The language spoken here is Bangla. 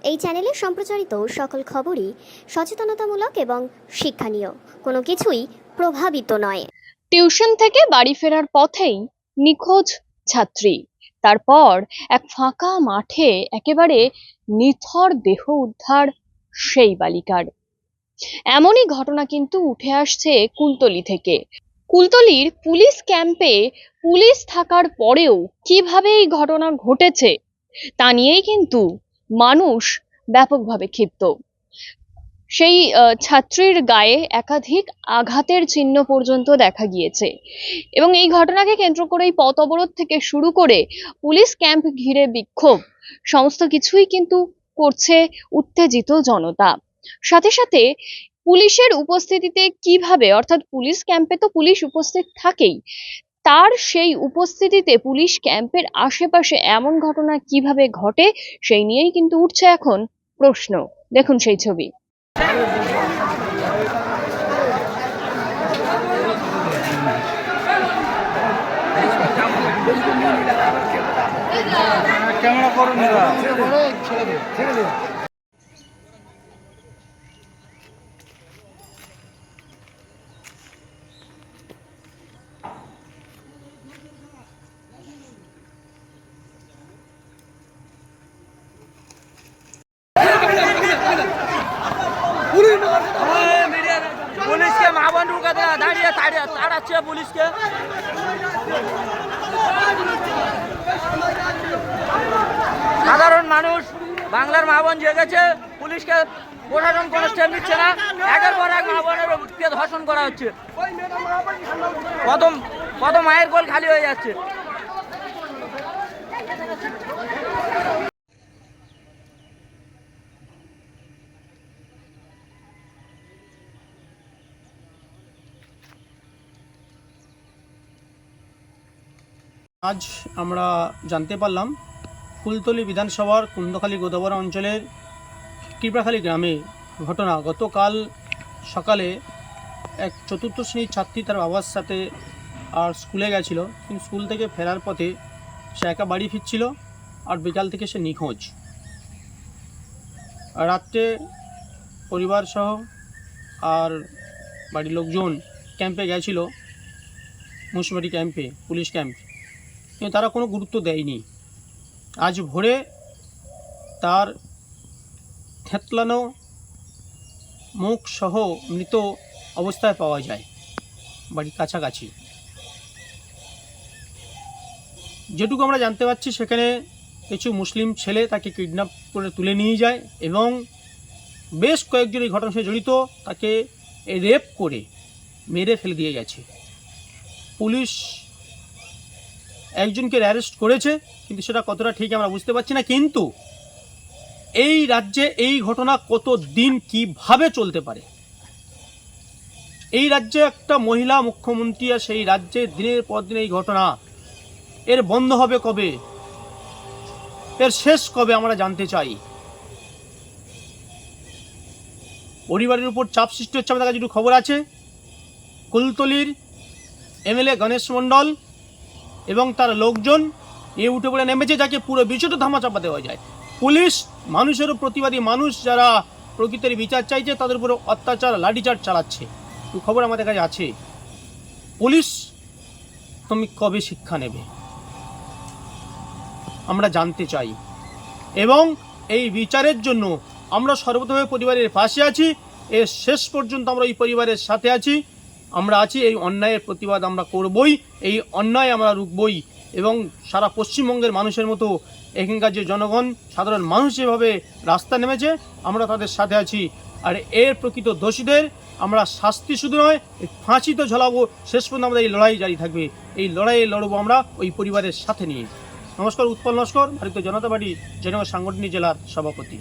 এই চ্যানেলে সম্প্রচারিত সকল খবরই সচেতনতামূলক এবং শিক্ষণীয়, কোনো কিছুই প্রভাবিত নয়। টিউশন থেকে বাড়ি ফেরার পথেই নিখোঁজ ছাত্রী। তারপর এক ফাঁকা মাঠে একেবারে নিথর দেহ উদ্ধার সেই বালিকার। এমনই ঘটনা কিন্তু উঠে আসছে কুলতলি থেকে। কুলতলির পুলিশ ক্যাম্পে পুলিশ থাকার পরেও কিভাবে এই ঘটনা ঘটেছে তা নিয়েই কিন্তু মানুষ ব্যাপকভাবে ক্ষিপ্ত। সেই ছাত্রীর গায়ে একাধিক আঘাতের চিহ্ন পর্যন্ত দেখা গিয়েছে এবং এই ঘটনাকে কেন্দ্র করেই পথ অবরোধ থেকে শুরু করে পুলিশ ক্যাম্প ঘিরে বিক্ষোভ সমস্ত কিছুই কিন্তু করছে উত্তেজিত জনতা। সাথে সাথে পুলিশের উপস্থিতিতে কিভাবে, অর্থাৎ পুলিশ ক্যাম্পে তো পুলিশ উপস্থিত থাকেই, তার সেই উপস্থিতিতে পুলিশ ক্যাম্পের আশেপাশে এমন ঘটনা কিভাবে ঘটে সেই নিয়েই কিন্তু উঠছে এখন প্রশ্ন। দেখুন সেই ছবি। ক্যামেরা করুন পুলিশকে মা বোন ঢুকাতে দাঁড়িয়ে তাড়াচ্ছে পুলিশকে। সাধারণ মানুষ বাংলার মা বোন জেগেছে, পুলিশকে প্রশাসন কোনো স্টেপ নিচ্ছে না। একের পর এক মা বোনের ধর্ষণ করা হচ্ছে, কত মায়ের কোল খালি হয়ে যাচ্ছে। আজ আমরা জানতে পারলাম কুলতলি বিধানসভার কুন্দখালী গোদাবরা অঞ্চলের কৃপাখালী গ্রামে ঘটনা। গতকাল সকালে এক চতুর্থ শ্রেণীর ছাত্রী তার বাবার সাথে আর স্কুলে গেছিল, কিন্তু স্কুল থেকে ফেরার পথে সে একা বাড়ি ফিরছিল আর বিকাল থেকে সে নিখোঁজ। রাত্রে পরিবার সহ আর বাড়ির লোকজন ক্যাম্পে গেছিল, মুন্সিপালিটি ক্যাম্পে, পুলিশ ক্যাম্প, কিন্তু তারা কোনো গুরুত্ব দেয়নি। আজ ভোরে তার থেতলানো মুখ সহ মৃত অবস্থায় পাওয়া যায় বাড়ির কাছাকাছি। যেটুকু আমরা জানতে পারছি, সেখানে কিছু মুসলিম ছেলে তাকে কিডন্যাপ করে তুলে নিয়ে যায় এবং বেশ কয়েকজন এই ঘটনার সাথে জড়িত তাকে রেপ করে মেরে ফেলে দিয়ে গেছে। পুলিশ একজনকে অ্যারেস্ট করেছে, কিন্তু সেটা কতটা ঠিক আমরা বুঝতে পারছি না। কিন্তু এই রাজ্যে এই ঘটনা কত দিন কিভাবে চলতে পারে? এই রাজ্যে একটা মহিলা মুখ্যমন্ত্রী, আর সেই রাজ্যে দিনের পর দিন এই ঘটনা, এর বন্ধ হবে কবে? এর শেষ কবে আমরা জানতে চাই। পরিবারের উপর চাপ সৃষ্টি হচ্ছে। আমাদের কাছে একটু খবর আছে, কুলতলির এমএলএ গণেশ মণ্ডল এবং তার লোকজন উঠে পড়ে নেমেছে, যাকে পুরো বিষয়টা ধামাচাপা দেওয়া যায়। পুলিশ মানুষেরও প্রতিবাদী, মানুষ যারা প্রকৃতির বিচার চাইছে তাদের উপরে অত্যাচার, লাঠিচার্জ চালাচ্ছে। একটু খবর আমাদের কাছে আছে। পুলিশ তুমি কবে শিক্ষা নেবে আমরা জানতে চাই, এবং এই বিচারের জন্য আমরা সর্বতভাবে পরিবারের পাশে আছি। এর শেষ পর্যন্ত আমরা এই পরিবারের সাথে আছি, আমরা আছি। এই অন্যায়ের প্রতিবাদ আমরা করবই, এই অন্যায় আমরা রুখবই, এবং সারা পশ্চিমবঙ্গের মানুষের মতো এখানকার যে জনগণ, সাধারণ মানুষ যেভাবে রাস্তা নেমেছে, আমরা তাদের সাথে আছি। আর এর প্রকৃত দোষীদের আমরা শাস্তি শুধু নয়, ফাঁসি তো ঝোলাবো। শেষ পর্যন্ত আমাদের এই লড়াই জারি থাকবে। এই লড়াইয়ে লড়বো আমরা ওই পরিবারের সাথে নিয়ে। নমস্কার, উৎপল নস্কর, ভারতীয় জনতা পার্টি জেনেভা সাংগঠনিক জেলার সভাপতি।